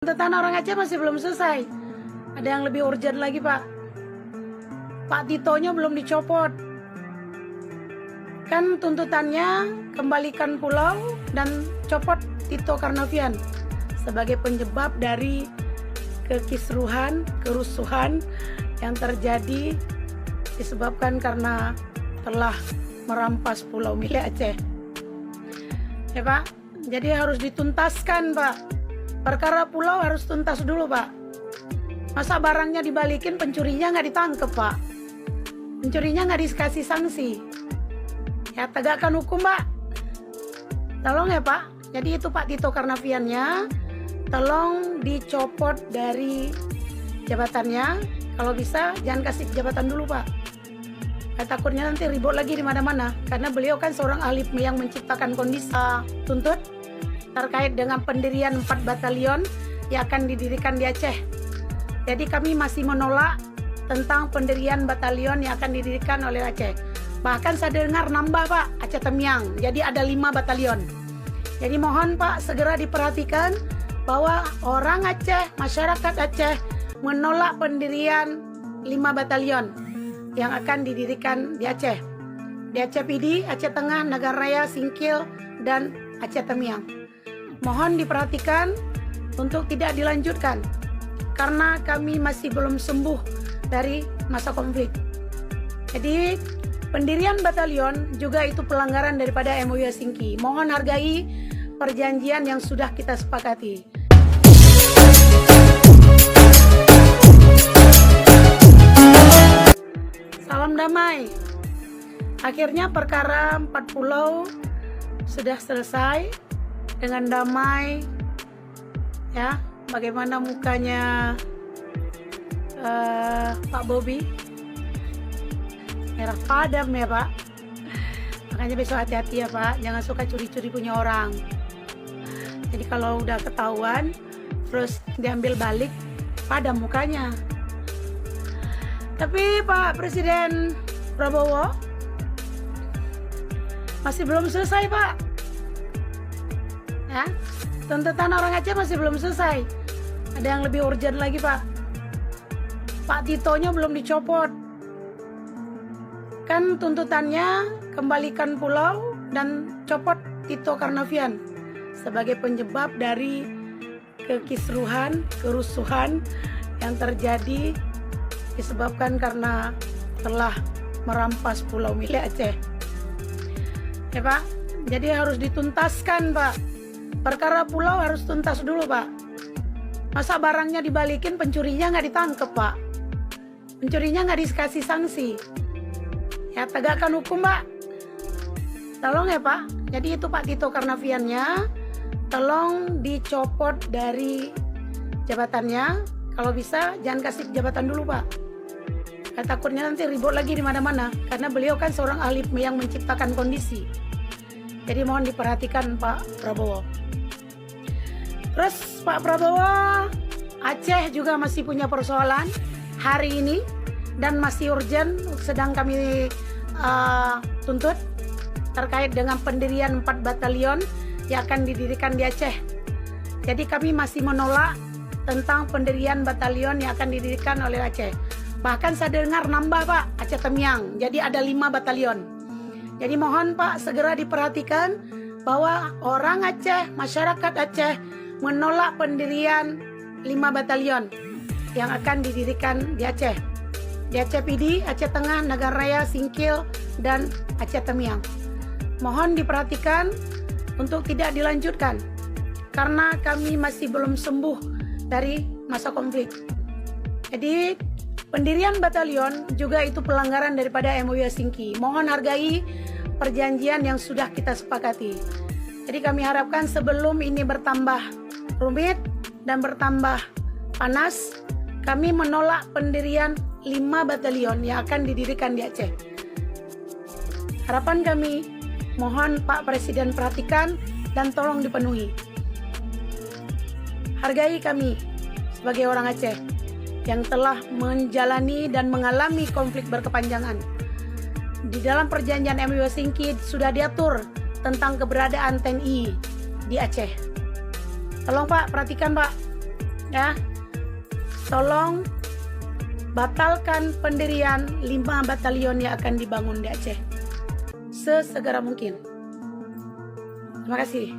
Tuntutan orang Aceh masih belum selesai. Ada yang lebih urgent lagi, Pak. Pak Titonya belum dicopot. Kan tuntutannya kembalikan pulau dan copot Tito Karnavian sebagai penyebab dari kekisruhan, kerusuhan yang terjadi disebabkan karena telah merampas pulau milik Aceh. Ya, Pak. Jadi harus dituntaskan, Pak. Perkara pulau harus tuntas dulu, Pak. Masa barangnya dibalikin, pencurinya nggak ditangkep, Pak. Pencurinya nggak dikasih sanksi. Ya, tegakkan hukum, Pak. Tolong ya, Pak. Jadi itu Pak Tito Karnaviannya, tolong dicopot dari jabatannya. Kalau bisa, jangan kasih jabatan dulu, Pak. Takutnya nanti ribut lagi di mana-mana. Karena beliau kan seorang ahli yang menciptakan kondisi tuntut terkait dengan pendirian 4 batalion yang akan didirikan di Aceh. Jadi kami masih menolak tentang pendirian batalion yang akan didirikan oleh Aceh. Bahkan saya dengar nambah, Pak, Aceh Temiang. Jadi ada 5 batalion. Jadi mohon, Pak, segera diperhatikan bahwa orang Aceh, masyarakat Aceh menolak pendirian 5 batalion yang akan didirikan di Aceh. Di Aceh PD, Aceh Tengah, Naga Raya, Singkil, dan Aceh Temiang. Mohon diperhatikan untuk tidak dilanjutkan karena kami masih belum sembuh dari masa konflik. Jadi pendirian batalion juga itu pelanggaran daripada MOU Helsinki. Mohon hargai perjanjian yang sudah kita sepakati. Salam damai. Akhirnya perkara 4 pulau sudah selesai dengan damai, ya. Bagaimana mukanya Pak Bobi? Merah padam ya, Pak. Makanya besok hati-hati ya, Pak. Jangan suka curi-curi punya orang. Jadi kalau udah ketahuan terus diambil balik, padam mukanya. Tapi Pak Presiden Prabowo masih belum selesai, Pak. Ya, tuntutan orang Aceh masih belum selesai. Ada yang lebih urgent lagi, Pak. Pak Titonya belum dicopot. Kan tuntutannya kembalikan pulau dan copot Tito Karnavian sebagai penyebab dari kekisruhan, kerusuhan yang terjadi disebabkan karena telah merampas pulau milik Aceh. Ya, Pak. Jadi harus dituntaskan, Pak. Perkara pulau harus tuntas dulu, Pak. Masa barangnya dibalikin, pencurinya nggak ditangkep, Pak. Pencurinya nggak dikasih sanksi. Ya, tegakkan hukum, Pak. Tolong ya, Pak. Jadi itu Pak Tito Karnaviannya, tolong dicopot dari jabatannya. Kalau bisa, jangan kasih jabatan dulu, Pak. Takutnya nanti ribut lagi di mana-mana. Karena beliau kan seorang ahli yang menciptakan kondisi. Jadi mohon diperhatikan, Pak Prabowo. Terus Pak Prabowo, Aceh juga masih punya persoalan hari ini dan masih urgent sedang kami tuntut terkait dengan pendirian 4 batalion yang akan didirikan di Aceh. Jadi kami masih menolak tentang pendirian batalion yang akan didirikan oleh Aceh. Bahkan saya dengar nambah, Pak, Aceh Temiang. Jadi ada 5 batalion. Jadi mohon, Pak, segera diperhatikan bahwa orang Aceh, masyarakat Aceh menolak pendirian 5 batalion yang akan didirikan di Aceh. Di Aceh PD, Aceh Tengah, Naga Raya, Singkil, dan Aceh Temiang. Mohon diperhatikan untuk tidak dilanjutkan karena kami masih belum sembuh dari masa konflik. Jadi pendirian batalion juga itu pelanggaran daripada MOU Helsinki. Mohon hargai perjanjian yang sudah kita sepakati. Jadi kami harapkan sebelum ini bertambah rumit dan bertambah panas, kami menolak pendirian 5 batalion yang akan didirikan di Aceh. Harapan kami, mohon Pak Presiden perhatikan dan tolong dipenuhi. Hargai kami sebagai orang Aceh yang telah menjalani dan mengalami konflik berkepanjangan. Di dalam perjanjian MOU Helsinki sudah diatur tentang keberadaan TNI di Aceh. Tolong Pak, perhatikan Pak. ya. Tolong batalkan pendirian 5 batalion yang akan dibangun di Aceh sesegera mungkin. Terima kasih.